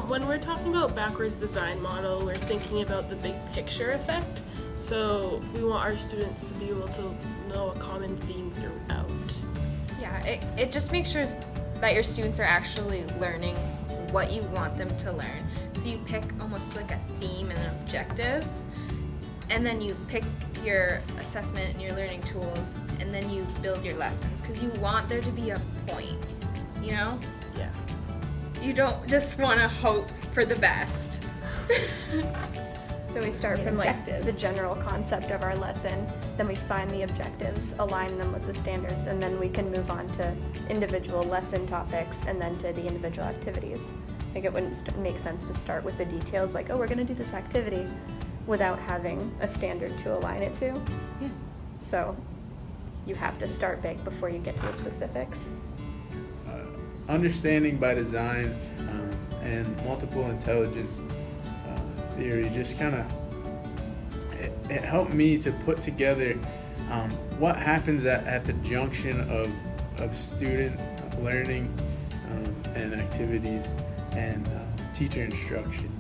When we're talking about backwards design model, we're thinking about the big picture effect. So we want our students to be able to know a common theme throughout. Yeah, it just makes sure that your students are actually learning what you want them to learn. So you pick almost like a theme and an objective, and then you pick your assessment and your learning tools, and then you build your lessons because you want there to be a point, you know? Yeah. You don't just want to hope for the best. So we start from like the general concept of our lesson, then we find the objectives, align them with the standards, and then we can move on to individual lesson topics and then to the individual activities. Like it wouldn't make sense to start with the details like, oh, we're going to do this activity without having a standard to align it to. Yeah. So you have to start big before you get to the specifics. Understanding by design and multiple intelligence theory just kind of it helped me to put together what happens at the junction of student learning and activities and teacher instruction,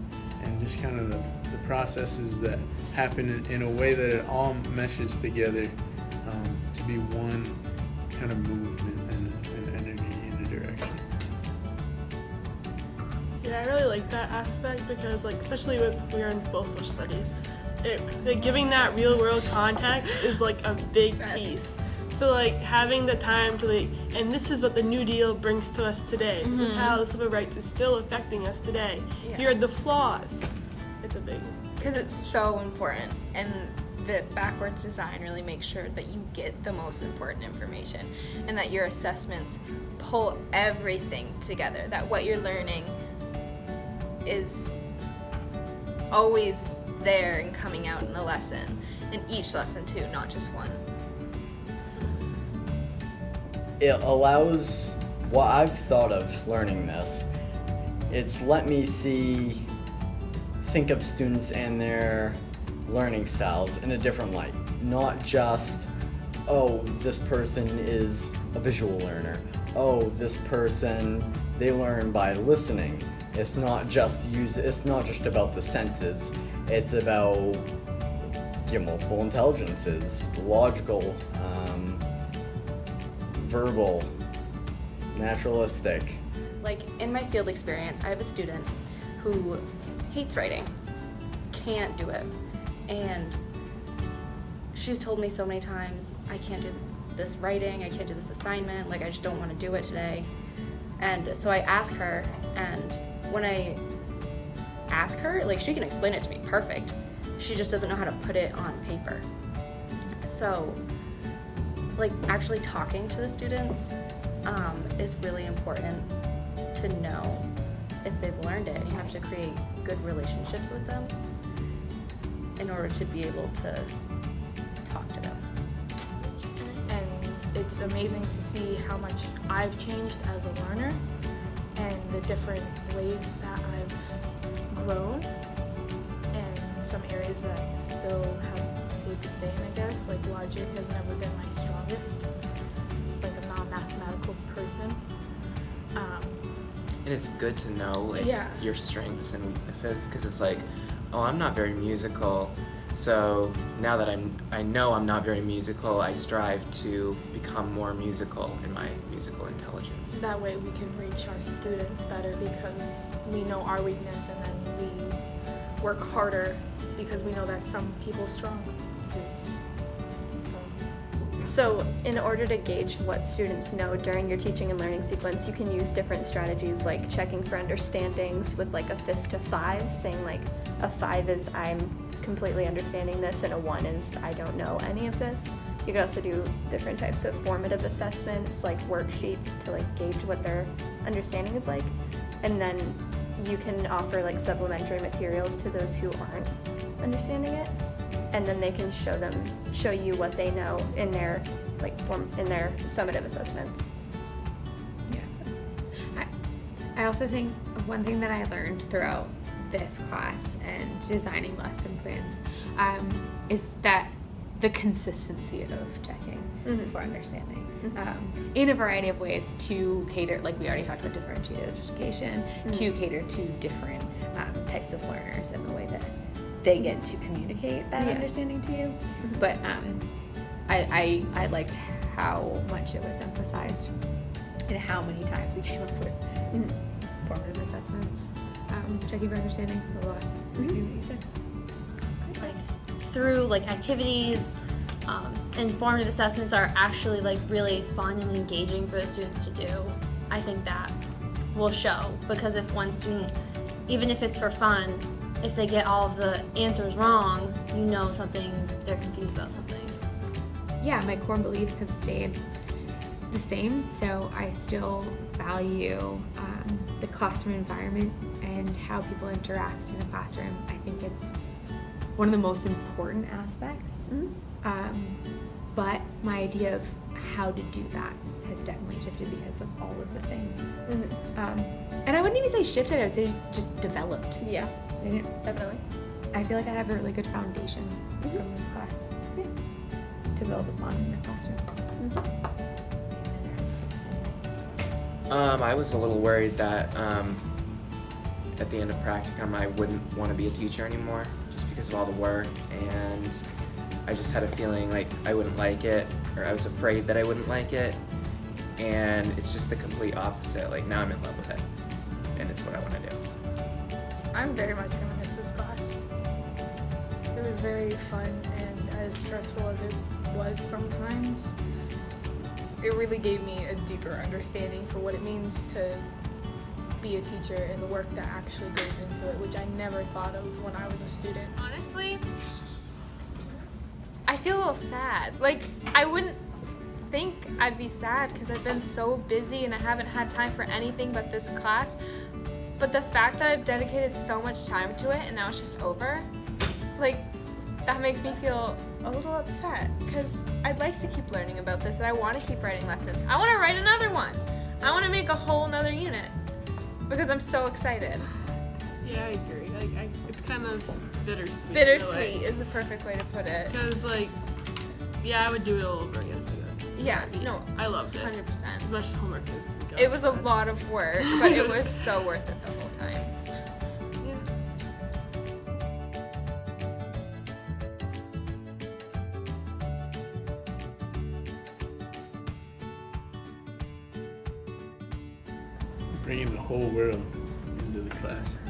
and just kind of the processes that happen in a way that it all meshes together to be one kind of movement and energy in a direction. Yeah, I really like that aspect because, like, especially with we're in both social studies, like, giving that real world context is like a big piece. So like having the time to like, and this is what the New Deal brings to us today. This is how the civil rights is still affecting us today. Yeah. Here are the flaws. It's a big. Because it's so important, and the backwards design really makes sure that you get the most important information and that your assessments pull everything together, that what you're learning is always there and coming out in the lesson, in each lesson too, not just one. It allows what I've thought of learning this. It's let me think of students and their learning styles in a different light. Not just, oh, this person is a visual learner. Oh, this person, they learn by listening. It's not just about the senses. It's about multiple intelligences, logical, verbal, naturalistic. Like in my field experience, I have a student who hates writing, can't do it, and she's told me so many times, I can't do this writing, I can't do this assignment, like I just don't want to do it today. And so I ask her, and when I ask her, like she can explain it to me perfect, she just doesn't know how to put it on paper. So like actually talking to the students is really important to know if they've learned it. You have to create good relationships with them in order to be able to talk to them. And it's amazing to see how much I've changed as a learner and the different ways that I've grown, and some areas that still have stayed the same, I guess. Like logic has never been my strongest. Like I'm not a mathematical person. And it's good to know like your strengths and weaknesses, because it's like, oh, I'm not very musical, so now that I know I'm not very musical, I strive to become more musical in my musical intelligence. That way we can reach our students better because we know our weakness, and then we work harder because we know that's some people's strong suits. So in order to gauge what students know during your teaching and learning sequence, you can use different strategies like checking for understandings with like a fist of 5, saying like a 5 is I'm completely understanding this and a 1 is I don't know any of this. You could also do different types of formative assessments like worksheets to like gauge what their understanding is like. And then you can offer like supplementary materials to those who aren't understanding it. And then they can show you what they know in their in their summative assessments. Yeah. I also think one thing that I learned throughout this class and designing lesson plans is that the consistency of checking Mhm. for understanding Mhm. in a variety of ways to cater, like we already talked about differentiated education, to cater to different types of learners and the way that they get to communicate that Yeah. understanding to you. But I liked how much it was emphasized and how many times we came up with formative assessments, checking for understanding, a lot, everything that you said. Through like activities and formative assessments are actually like really fun and engaging for the students to do, I think that will show, because if one student, even if it's for fun, if they get all of the answers wrong, you know they're confused about something. Yeah, my core beliefs have stayed the same, so I still value the classroom environment and how people interact in a classroom. I think it's one of the most important aspects. But my idea of how to do that has definitely shifted because of all of the things. And I wouldn't even say shifted, I would say just developed. Yeah, And it- definitely. I feel like I have a really good foundation from this class to build upon in the classroom. I was a little worried that at the end of practicum I wouldn't want to be a teacher anymore, just because of all the work, and I just had a feeling like I wouldn't like it, or I was afraid that I wouldn't like it, and it's just the complete opposite. Like now I'm in love with it, and it's what I want to do. I'm very much gonna miss this class. It was very fun, and as stressful as it was sometimes, it really gave me a deeper understanding for what it means to be a teacher and the work that actually goes into it, which I never thought of when I was a student. Honestly, I feel a little sad. Like, I wouldn't think I'd be sad because I've been so busy and I haven't had time for anything but this class. But the fact that I've dedicated so much time to it and now it's just over, like, that makes me feel a little upset because I'd like to keep learning about this and I want to keep writing lessons. I want to write another one. I want to make a whole nother unit because I'm so excited. Yeah, I agree. Like, it's kind of bittersweet. Bittersweet is the perfect way to put it. Because, like, yeah, I would do it all over again for that. Yeah, no, I loved it. 100%. As much homework as we got. It was a lot of work, but it was so worth it the whole time. Bringing the whole world into the classroom.